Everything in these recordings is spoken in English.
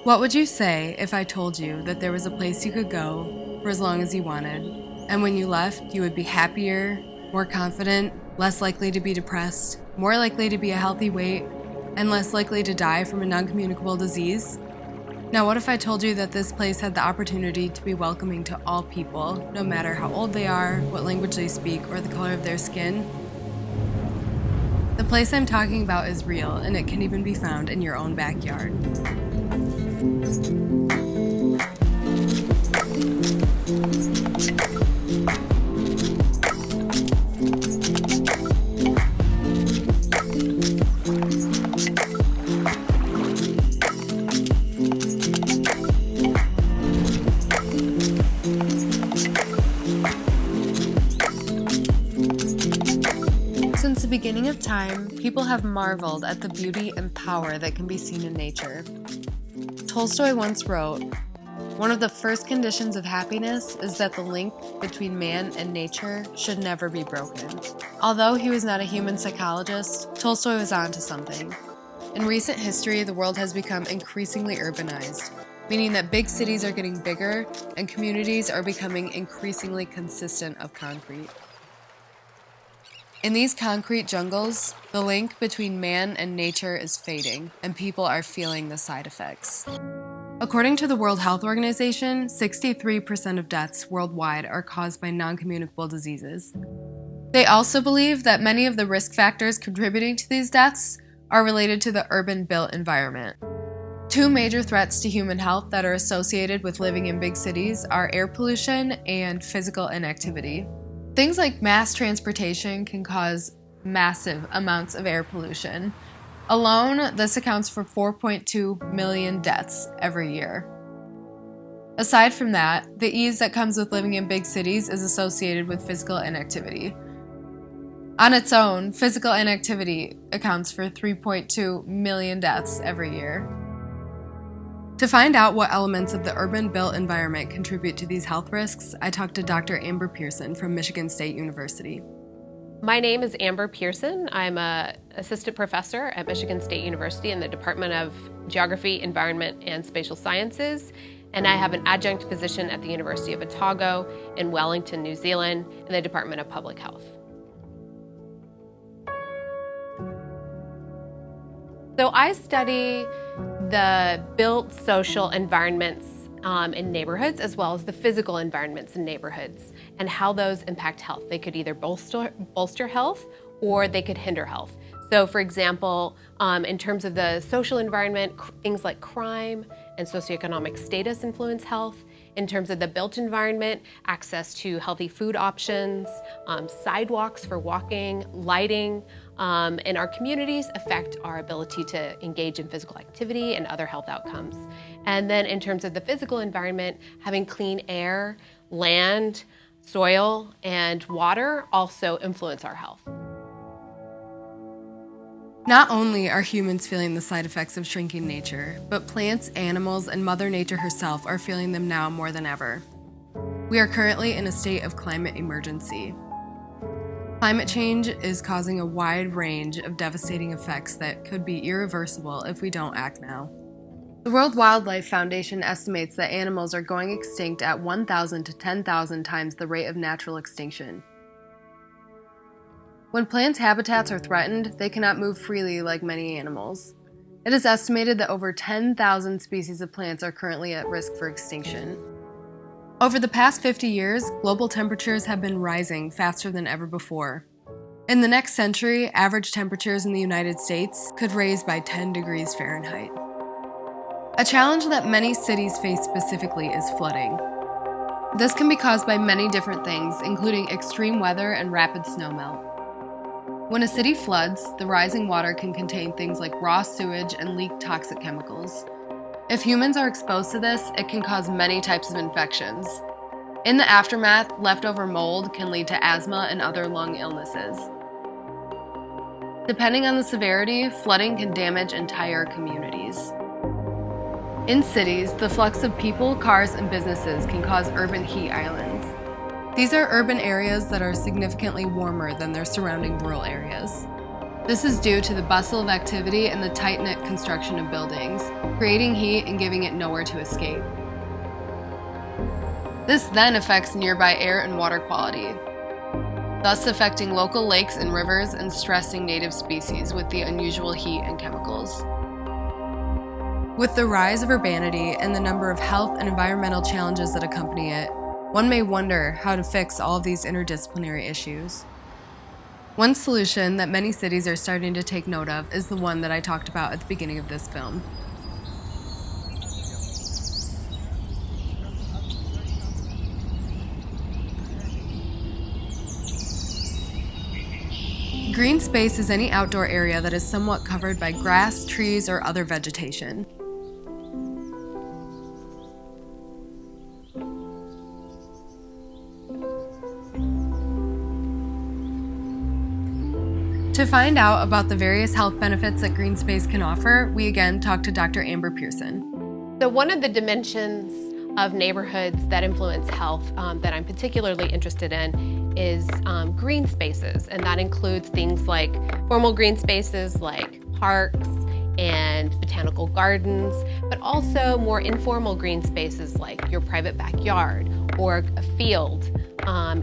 What would you say if I told you that there was a place you could go for as long as you wanted, and when you left, you would be happier, more confident, less likely to be depressed, more likely to be a healthy weight, and less likely to die from a non-communicable disease? Now, what if I told you that this place had the opportunity to be welcoming to all people, no matter how old they are, what language they speak, or the color of their skin? The place I'm talking about is real, and it can even be found in your own backyard. Since the beginning of time, people have marveled at the beauty and power that can be seen in nature. Tolstoy once wrote, "One of the first conditions of happiness is that the link between man and nature should never be broken." Although he was not a human psychologist, Tolstoy was onto something. In recent history, the world has become increasingly urbanized, meaning that big cities are getting bigger and communities are becoming increasingly consistent of concrete. In these concrete jungles, the link between man and nature is fading, and people are feeling the side effects. According to the World Health Organization, 63% of deaths worldwide are caused by non-communicable diseases. They also believe that many of the risk factors contributing to these deaths are related to the urban-built environment. Two major threats to human health that are associated with living in big cities are air pollution and physical inactivity. Things like mass transportation can cause massive amounts of air pollution. Alone, this accounts for 4.2 million deaths every year. Aside from that, the ease that comes with living in big cities is associated with physical inactivity. On its own, physical inactivity accounts for 3.2 million deaths every year. To find out what elements of the urban-built environment contribute to these health risks, I talked to Dr. Amber Pearson from Michigan State University. My name is Amber Pearson. I'm an assistant professor at Michigan State University in the Department of Geography, Environment, and Spatial Sciences, and I have an adjunct position at the University of Otago in Wellington, New Zealand, in the Department of Public Health. So I study the built social environments in neighborhoods, as well as the physical environments in neighborhoods, and how those impact health. They could either bolster health or they could hinder health. So for example, in terms of the social environment, things like crime and socioeconomic status influence health. In terms of the built environment, access to healthy food options, sidewalks for walking, lighting, in our communities affect our ability to engage in physical activity and other health outcomes. And then in terms of the physical environment, having clean air, land, soil, and water also influence our health. Not only are humans feeling the side effects of shrinking nature, but plants, animals, and Mother Nature herself are feeling them now more than ever. We are currently in a state of climate emergency. Climate change is causing a wide range of devastating effects that could be irreversible if we don't act now. The World Wildlife Foundation estimates that animals are going extinct at 1,000 to 10,000 times the rate of natural extinction. When plants' habitats are threatened, they cannot move freely like many animals. It is estimated that over 10,000 species of plants are currently at risk for extinction. Over the past 50 years, global temperatures have been rising faster than ever before. In the next century, average temperatures in the United States could rise by 10 degrees Fahrenheit. A challenge that many cities face specifically is flooding. This can be caused by many different things, including extreme weather and rapid snowmelt. When a city floods, the rising water can contain things like raw sewage and leak toxic chemicals. If humans are exposed to this, it can cause many types of infections. In the aftermath, leftover mold can lead to asthma and other lung illnesses. Depending on the severity, flooding can damage entire communities. In cities, the flux of people, cars, and businesses can cause urban heat islands. These are urban areas that are significantly warmer than their surrounding rural areas. This is due to the bustle of activity and the tight-knit construction of buildings, creating heat and giving it nowhere to escape. This then affects nearby air and water quality, thus affecting local lakes and rivers and stressing native species with the unusual heat and chemicals. With the rise of urbanity and the number of health and environmental challenges that accompany it, one may wonder how to fix all of these interdisciplinary issues. One solution that many cities are starting to take note of is the one that I talked about at the beginning of this film. Green space is any outdoor area that is somewhat covered by grass, trees, or other vegetation. To find out about the various health benefits that green space can offer, we again talked to Dr. Amber Pearson. So one of the dimensions of neighborhoods that influence health that I'm particularly interested in is green spaces, and that includes things like formal green spaces like parks and botanical gardens, but also more informal green spaces like your private backyard or a field,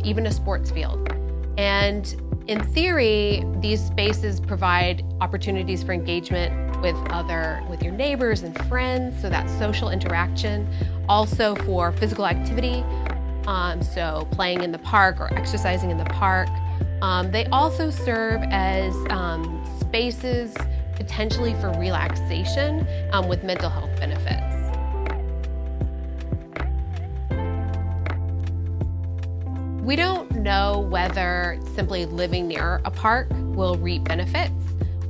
even a sports field. And in theory, these spaces provide opportunities for engagement with your neighbors and friends, so that's social interaction. Also for physical activity, so playing in the park or exercising in the park. They also serve as spaces potentially for relaxation with mental health benefits. We don't know whether simply living near a park will reap benefits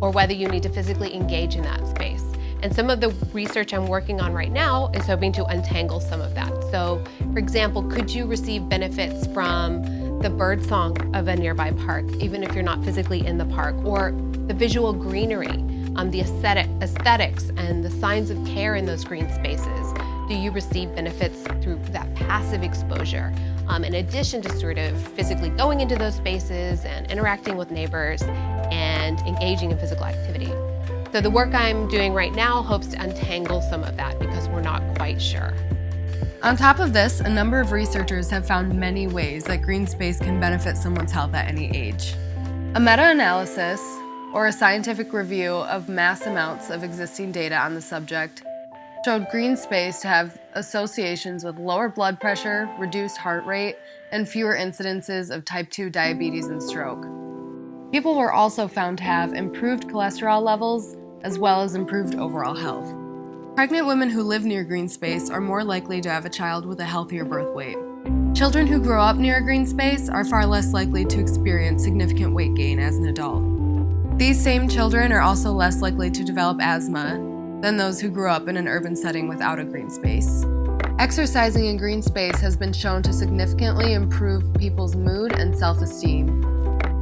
or whether you need to physically engage in that space. And some of the research I'm working on right now is hoping to untangle some of that. So, for example, could you receive benefits from the birdsong of a nearby park, even if you're not physically in the park, or the visual greenery, the aesthetics and the signs of care in those green spaces? Do you receive benefits through that passive exposure, in addition to sort of physically going into those spaces and interacting with neighbors and engaging in physical activity? So the work I'm doing right now hopes to untangle some of that because we're not quite sure. On top of this, a number of researchers have found many ways that green space can benefit someone's health at any age. A meta-analysis, or a scientific review of mass amounts of existing data on the subject, showed green space to have associations with lower blood pressure, reduced heart rate, and fewer incidences of type 2 diabetes and stroke. People were also found to have improved cholesterol levels as well as improved overall health. Pregnant women who live near green space are more likely to have a child with a healthier birth weight. Children who grow up near a green space are far less likely to experience significant weight gain as an adult. These same children are also less likely to develop asthma than those who grew up in an urban setting without a green space. Exercising in green space has been shown to significantly improve people's mood and self-esteem.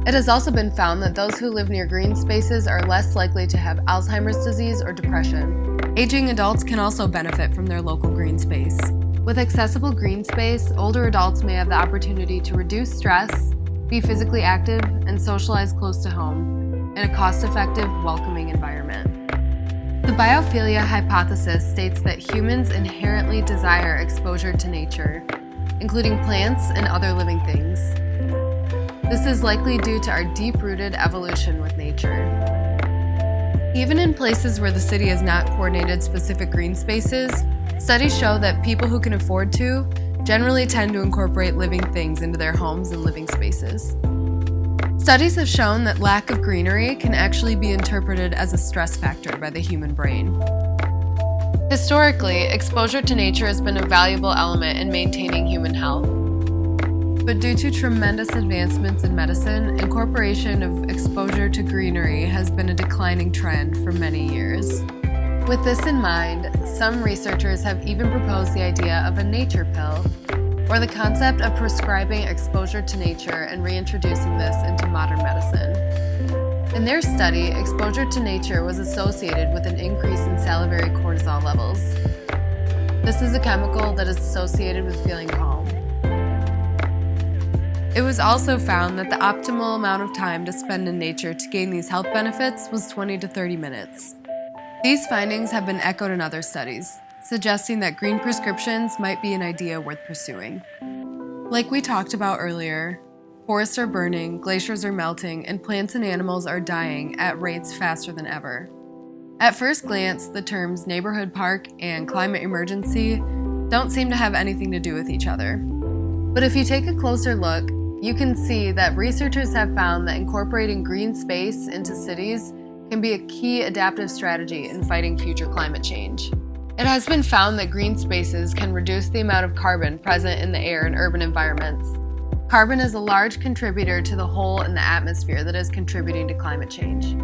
It has also been found that those who live near green spaces are less likely to have Alzheimer's disease or depression. Aging adults can also benefit from their local green space. With accessible green space, older adults may have the opportunity to reduce stress, be physically active, and socialize close to home in a cost-effective, welcoming environment. The biophilia hypothesis states that humans inherently desire exposure to nature, including plants and other living things. This is likely due to our deep-rooted evolution with nature. Even in places where the city has not coordinated specific green spaces, studies show that people who can afford to generally tend to incorporate living things into their homes and living spaces. Studies have shown that lack of greenery can actually be interpreted as a stress factor by the human brain. Historically, exposure to nature has been a valuable element in maintaining human health. But due to tremendous advancements in medicine, incorporation of exposure to greenery has been a declining trend for many years. With this in mind, some researchers have even proposed the idea of a nature pill, or the concept of prescribing exposure to nature and reintroducing this into modern medicine. In their study, exposure to nature was associated with an increase in salivary cortisol levels. This is a chemical that is associated with feeling calm. It was also found that the optimal amount of time to spend in nature to gain these health benefits was 20 to 30 minutes. These findings have been echoed in other studies, suggesting that green prescriptions might be an idea worth pursuing. Like we talked about earlier, forests are burning, glaciers are melting, and plants and animals are dying at rates faster than ever. At first glance, the terms neighborhood park and climate emergency don't seem to have anything to do with each other. But if you take a closer look, you can see that researchers have found that incorporating green space into cities can be a key adaptive strategy in fighting future climate change. It has been found that green spaces can reduce the amount of carbon present in the air in urban environments. Carbon is a large contributor to the hole in the atmosphere that is contributing to climate change.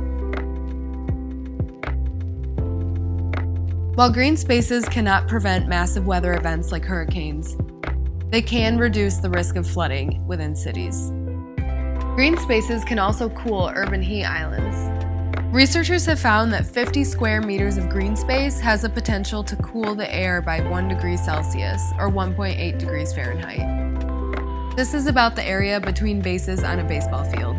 While green spaces cannot prevent massive weather events like hurricanes, they can reduce the risk of flooding within cities. Green spaces can also cool urban heat islands. Researchers have found that 50 square meters of green space has the potential to cool the air by 1 degree Celsius or 1.8 degrees Fahrenheit. This is about the area between bases on a baseball field.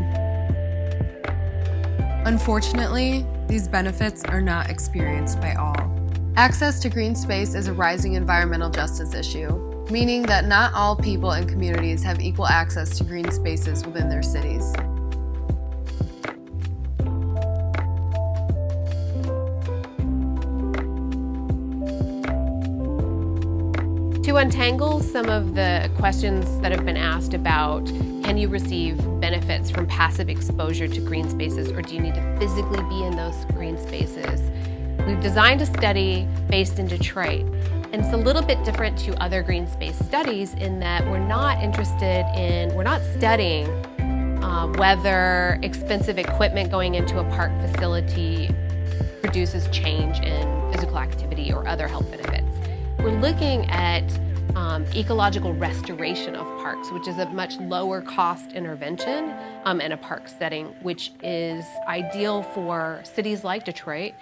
Unfortunately, these benefits are not experienced by all. Access to green space is a rising environmental justice issue, meaning that not all people and communities have equal access to green spaces within their cities. To untangle some of the questions that have been asked about, can you receive benefits from passive exposure to green spaces, or do you need to physically be in those green spaces? We've designed a study based in Detroit, and it's a little bit different to other green space studies in that we're not studying whether expensive equipment going into a park facility produces change in physical activity or other health benefits. We're looking at ecological restoration of parks, which is a much lower cost intervention in a park setting, which is ideal for cities like Detroit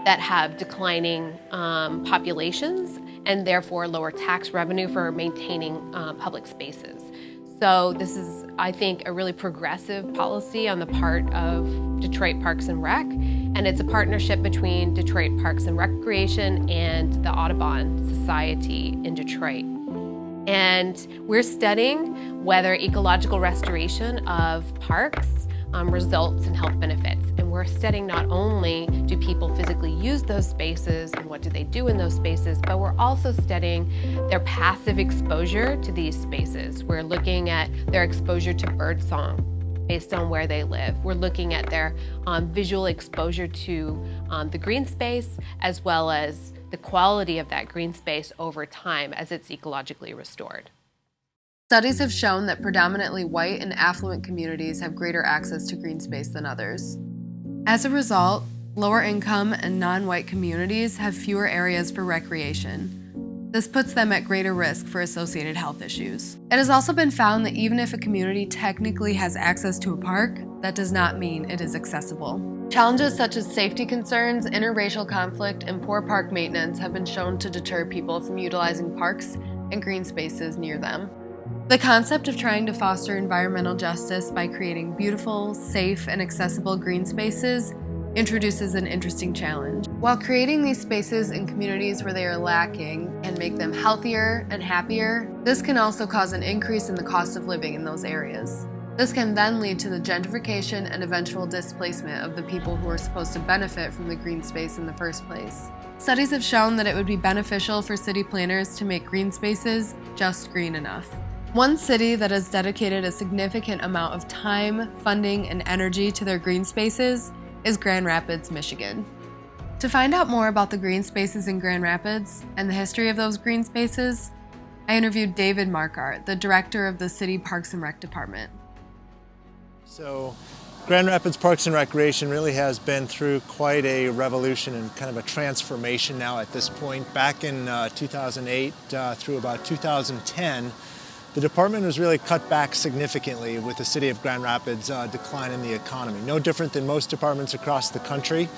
that have declining populations and therefore lower tax revenue for maintaining public spaces. So this is, I think, a really progressive policy on the part of Detroit Parks and Rec, and it's a partnership between Detroit Parks and Recreation and the Audubon Society in Detroit. And we're studying whether ecological restoration of parks results in health benefits. And we're studying not only do people physically use those spaces and what do they do in those spaces, but we're also studying their passive exposure to these spaces. We're looking at their exposure to birdsong based on where they live. We're looking at their visual exposure to the green space, as well as the quality of that green space over time as it's ecologically restored. Studies have shown that predominantly white and affluent communities have greater access to green space than others. As a result, lower income and non-white communities have fewer areas for recreation. This puts them at greater risk for associated health issues. It has also been found that even if a community technically has access to a park, that does not mean it is accessible. Challenges such as safety concerns, interracial conflict, and poor park maintenance have been shown to deter people from utilizing parks and green spaces near them. The concept of trying to foster environmental justice by creating beautiful, safe, and accessible green spaces introduces an interesting challenge. While creating these spaces in communities where they are lacking can make them healthier and happier, this can also cause an increase in the cost of living in those areas. This can then lead to the gentrification and eventual displacement of the people who are supposed to benefit from the green space in the first place. Studies have shown that it would be beneficial for city planners to make green spaces just green enough. One city that has dedicated a significant amount of time, funding, and energy to their green spaces is Grand Rapids, Michigan. To find out more about the green spaces in Grand Rapids and the history of those green spaces, I interviewed David Markart, the director of the City Parks and Rec Department. So, Grand Rapids Parks and Recreation really has been through quite a revolution and kind of a transformation now at this point. Back in 2008 through about 2010, the department was really cut back significantly with the city of Grand Rapids' decline in the economy. No different than most departments across the country,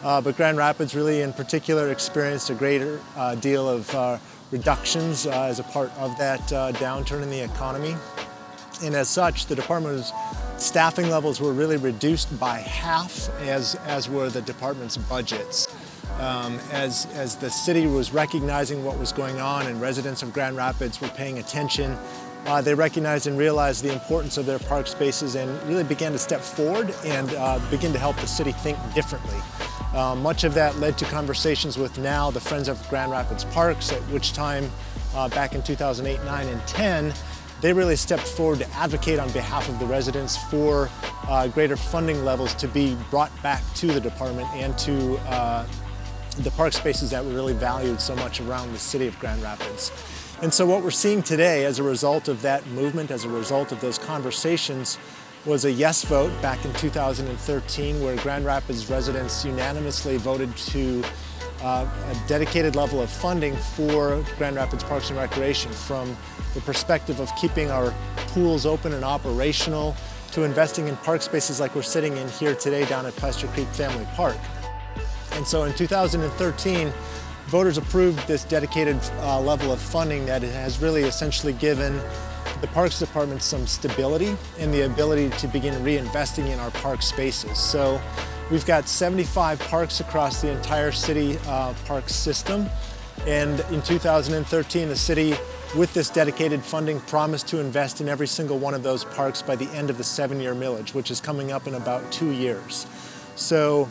but Grand Rapids really in particular experienced a greater deal of reductions as a part of that downturn in the economy. And as such, the department's staffing levels were really reduced by half, as were the department's budgets. As the city was recognizing what was going on and residents of Grand Rapids were paying attention, they recognized and realized the importance of their park spaces and really began to step forward and begin to help the city think differently. Much of that led to conversations with now the Friends of Grand Rapids Parks, at which time back in 2008, 9, and 10, they really stepped forward to advocate on behalf of the residents for greater funding levels to be brought back to the department and to the park spaces that we really valued so much around the city of Grand Rapids. And so what we're seeing today as a result of that movement, as a result of those conversations, was a yes vote back in 2013 where Grand Rapids residents unanimously voted to a dedicated level of funding for Grand Rapids Parks and Recreation, from the perspective of keeping our pools open and operational to investing in park spaces like we're sitting in here today down at Plaster Creek Family Park. And so in 2013, voters approved this dedicated level of funding that has really essentially given the Parks Department some stability and the ability to begin reinvesting in our park spaces. So we've got 75 parks across the entire city park system. And in 2013, the city, with this dedicated funding, promised to invest in every single one of those parks by the end of the 7-year millage, which is coming up in about 2 years. So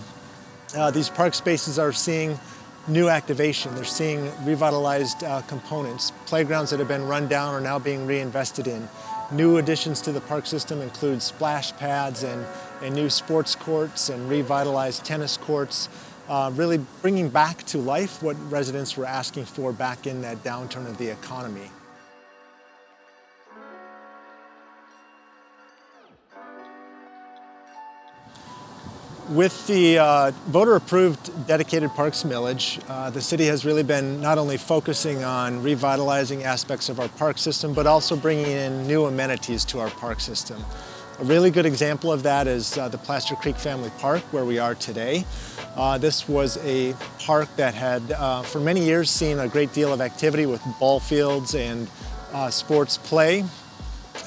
these park spaces are seeing new activation. They're seeing revitalized components. Playgrounds that have been run down are now being reinvested in. New additions to the park system include splash pads and new sports courts and revitalized tennis courts, really bringing back to life what residents were asking for back in that downturn of the economy. With the voter-approved dedicated parks millage, the city has really been not only focusing on revitalizing aspects of our park system, but also bringing in new amenities to our park system. A really good example of that is the Plaster Creek Family Park, where we are today. This was a park that had, for many years, seen a great deal of activity with ball fields and sports play.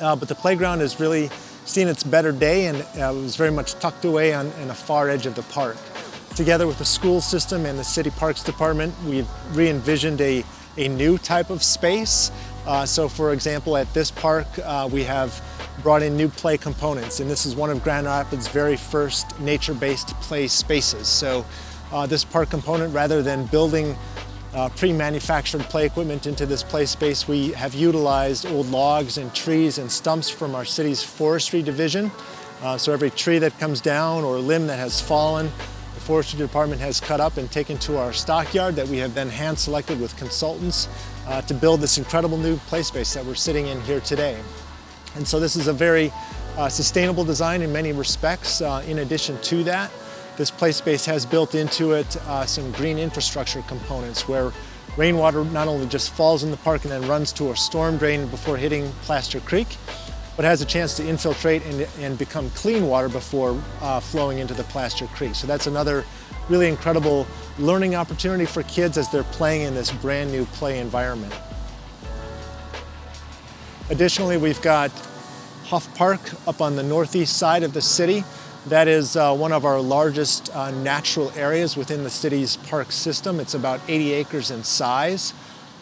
But the playground has really seen its better day, and it was very much tucked away on the far edge of the park. Together with the school system and the city parks department, we've re-envisioned a new type of space. So for example, at this park, we have brought in new play components, and this is one of Grand Rapids' very first nature-based play spaces. So this park component, rather than building pre-manufactured play equipment into this play space, we have utilized old logs and trees and stumps from our city's forestry division. So every tree that comes down or limb that has fallen, the forestry department has cut up and taken to our stockyard that we have then hand-selected with consultants to build this incredible new play space that we're sitting in here today. And so this is a very sustainable design in many respects. In addition to that, this play space has built into it some green infrastructure components where rainwater not only just falls in the park and then runs to a storm drain before hitting Plaster Creek, but has a chance to infiltrate and become clean water before flowing into the Plaster Creek. So that's another really incredible learning opportunity for kids as they're playing in this brand new play environment. Additionally, we've got Huff Park up on the northeast side of the city. That is one of our largest natural areas within the city's park system. It's about 80 acres in size.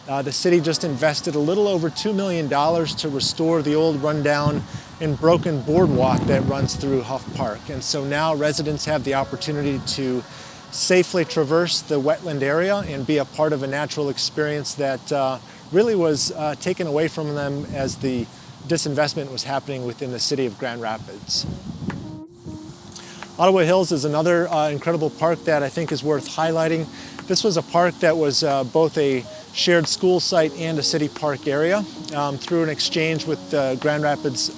The city just invested a little over $2 million to restore the old rundown and broken boardwalk that runs through Huff Park. And so now residents have the opportunity to safely traverse the wetland area and be a part of a natural experience that really was taken away from them as the disinvestment was happening within the city of Grand Rapids. Ottawa Hills is another incredible park that I think is worth highlighting. This was a park that was both a shared school site and a city park area. Through an exchange with the Grand Rapids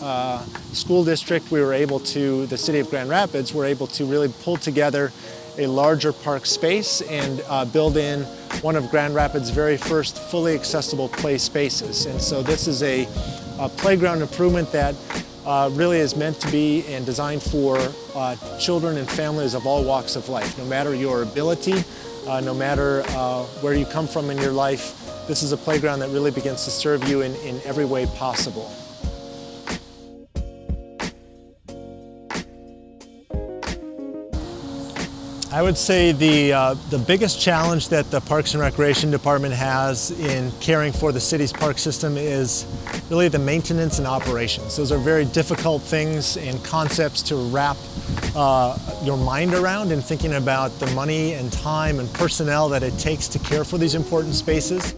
School District, the city of Grand Rapids, were able to really pull together a larger park space and build in one of Grand Rapids' very first fully accessible play spaces. And so this is a playground improvement that really is meant to be and designed for children and families of all walks of life. No matter your ability, no matter where you come from in your life, this is a playground that really begins to serve you in every way possible. I would say the biggest challenge that the Parks and Recreation Department has in caring for the city's park system is really the maintenance and operations. Those are very difficult things and concepts to wrap your mind around in thinking about the money and time and personnel that it takes to care for these important spaces.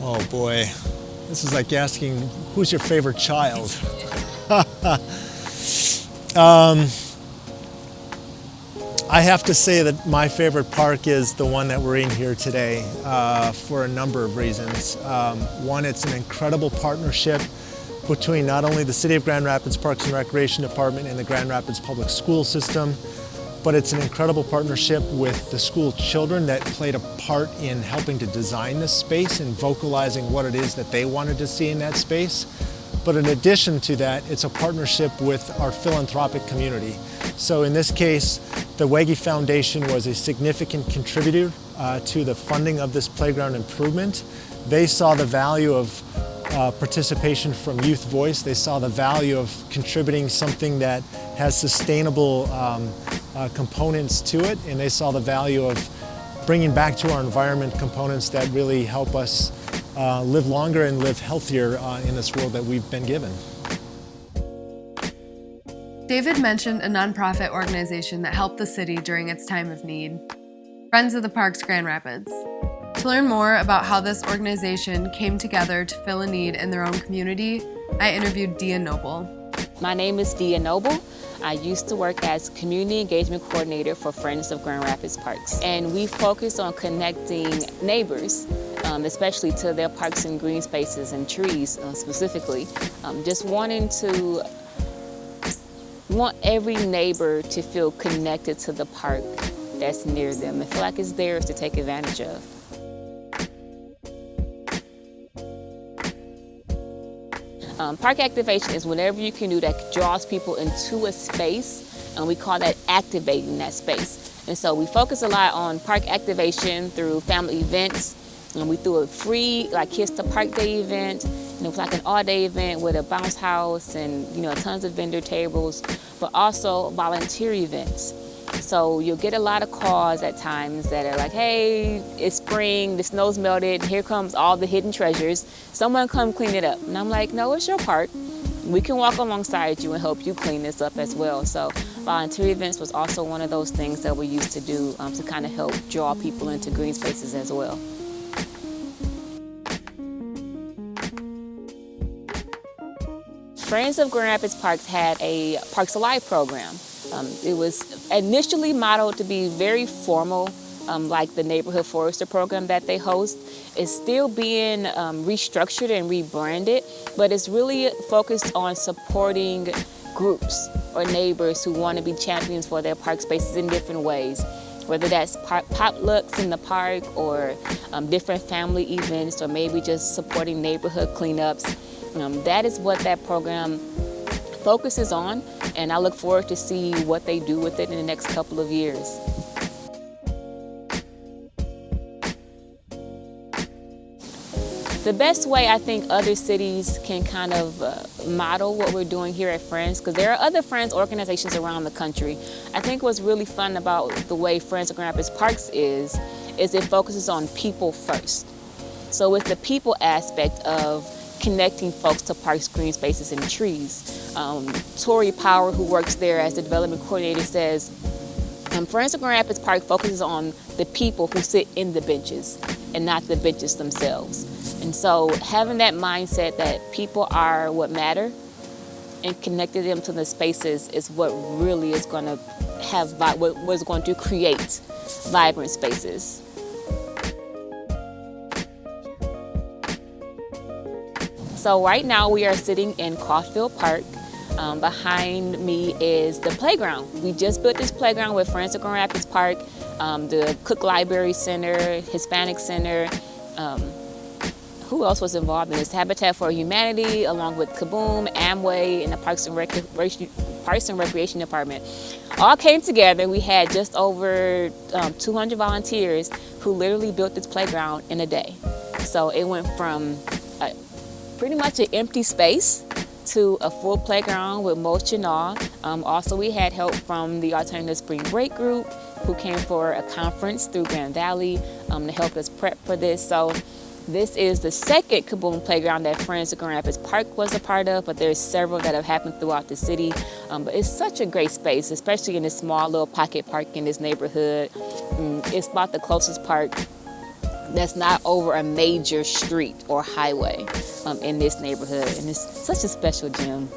Oh boy, this is like asking, who's your favorite child? I have to say that my favorite park is the one that we're in here today for a number of reasons. One, it's an incredible partnership between not only the City of Grand Rapids Parks and Recreation Department and the Grand Rapids Public School System, but it's an incredible partnership with the school children that played a part in helping to design this space and vocalizing what it is that they wanted to see in that space. But in addition to that, it's a partnership with our philanthropic community. So in this case, the Wege Foundation was a significant contributor to the funding of this playground improvement. They saw the value of participation from Youth Voice. They saw the value of contributing something that has sustainable components to it, and they saw the value of bringing back to our environment components that really help us live longer and live healthier in this world that we've been given. David mentioned a nonprofit organization that helped the city during its time of need, Friends of the Parks Grand Rapids. To learn more about how this organization came together to fill a need in their own community, I interviewed Dia Noble. My name is Dia Noble. I used to work as Community Engagement Coordinator for Friends of Grand Rapids Parks. And we focus on connecting neighbors, especially to their parks and green spaces and trees specifically. Just want every neighbor to feel connected to the park that's near them and feel like it's theirs to take advantage of. Park activation is whatever you can do that draws people into a space, and we call that activating that space. And so we focus a lot on park activation through family events. And we threw a free Kids to Park Day event, and it was like an all-day event with a bounce house and tons of vendor tables, but also volunteer events. So you'll get a lot of calls at times that are like, hey, it's spring, the snow's melted, here comes all the hidden treasures. Someone come clean it up. And I'm like, no, it's your park. We can walk alongside you and help you clean this up as well. So volunteer events was also one of those things that we used to do to kind of help draw people into green spaces as well. Friends of Grand Rapids Parks had a Parks Alive program. It was initially modeled to be very formal, like the Neighborhood Forester program that they host. It's still being restructured and rebranded, but it's really focused on supporting groups or neighbors who want to be champions for their park spaces in different ways, whether that's potlucks in the park or different family events or maybe just supporting neighborhood cleanups. That is what that program focuses on, and I look forward to see what they do with it in the next couple of years. The best way I think other cities can kind of model what we're doing here at Friends, because there are other Friends organizations around the country. I think what's really fun about the way Friends of Grand Rapids Parks is it focuses on people first. So it's the people aspect of connecting folks to parks, green spaces, and trees. Tori Power, who works there as the development coordinator, says, Friends of Grand Rapids Park focuses on the people who sit in the benches and not the benches themselves. And so having that mindset that people are what matter and connecting them to the spaces is what really is going to what is going to create vibrant spaces. So right now we are sitting in Caulfield Park. Behind me is the playground. We just built this playground with Friends of Grand Rapids Park, the Cook Library Center, Hispanic Center. Who else was involved in this? Habitat for Humanity, along with Kaboom, Amway, and the Parks and Parks and Recreation Department, all came together. We had just over 200 volunteers who literally built this playground in a day. So it went from pretty much an empty space to a full playground with mulch and all. Also, we had help from the Alternative Spring Break group who came for a conference through Grand Valley to help us prep for this. So this is the second Kaboom playground that Friends of Grand Rapids Park was a part of, but there's several that have happened throughout the city. But it's such a great space, especially in this small little pocket park in this neighborhood. It's about the closest park that's not over a major street or highway in this neighborhood, and it's such a special gym.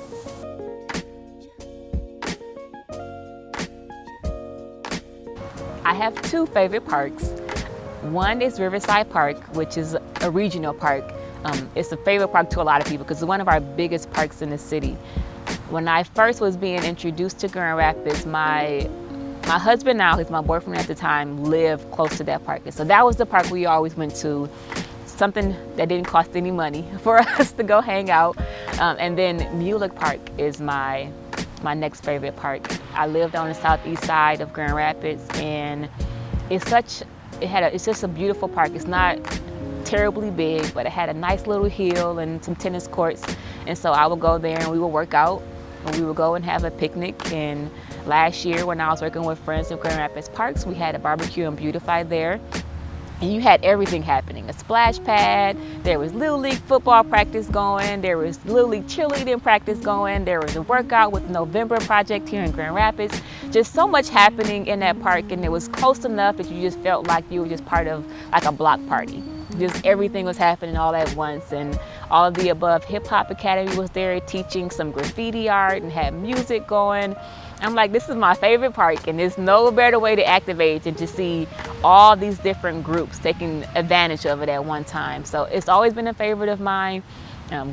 I have two favorite parks. One is Riverside Park, which is a regional park. It's a favorite park to a lot of people because it's one of our biggest parks in the city. When I first was being introduced to Grand Rapids, my husband now, who's my boyfriend at the time, lived close to that park. And so that was the park we always went to, something that didn't cost any money for us to go hang out. And then Mulek Park is my next favorite park. I lived on the southeast side of Grand Rapids, and it's just a beautiful park. It's not terribly big, but it had a nice little hill and some tennis courts. And so I would go there and we would work out, and we would go and have a picnic. And last year when I was working with Friends of Grand Rapids Parks, we had a barbecue and beautify there. And you had everything happening, a splash pad, there was Little League football practice going, there was Little League cheerleading practice going, there was a workout with the November Project here in Grand Rapids. Just so much happening in that park, and it was close enough that you just felt like you were just part of like a block party. Just everything was happening all at once, and all of the above. Hip Hop Academy was there teaching some graffiti art and had music going. I'm like, this is my favorite park, and there's no better way to activate than to see all these different groups taking advantage of it at one time. So it's always been a favorite of mine.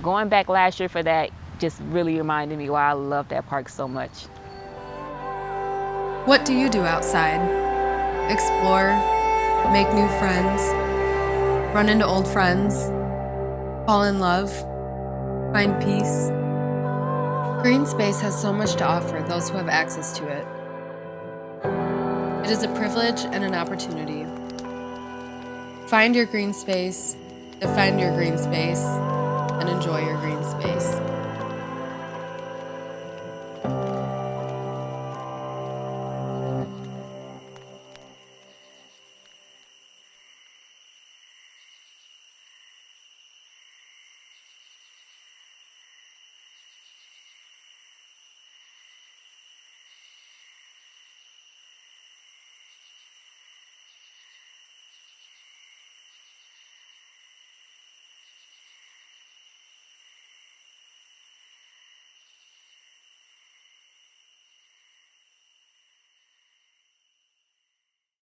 Going back last year for that just really reminded me why I love that park so much. What do you do outside? Explore, make new friends, run into old friends, fall in love, find peace. Green space has so much to offer those who have access to it. It is a privilege and an opportunity. Find your green space, define your green space, and enjoy your green space.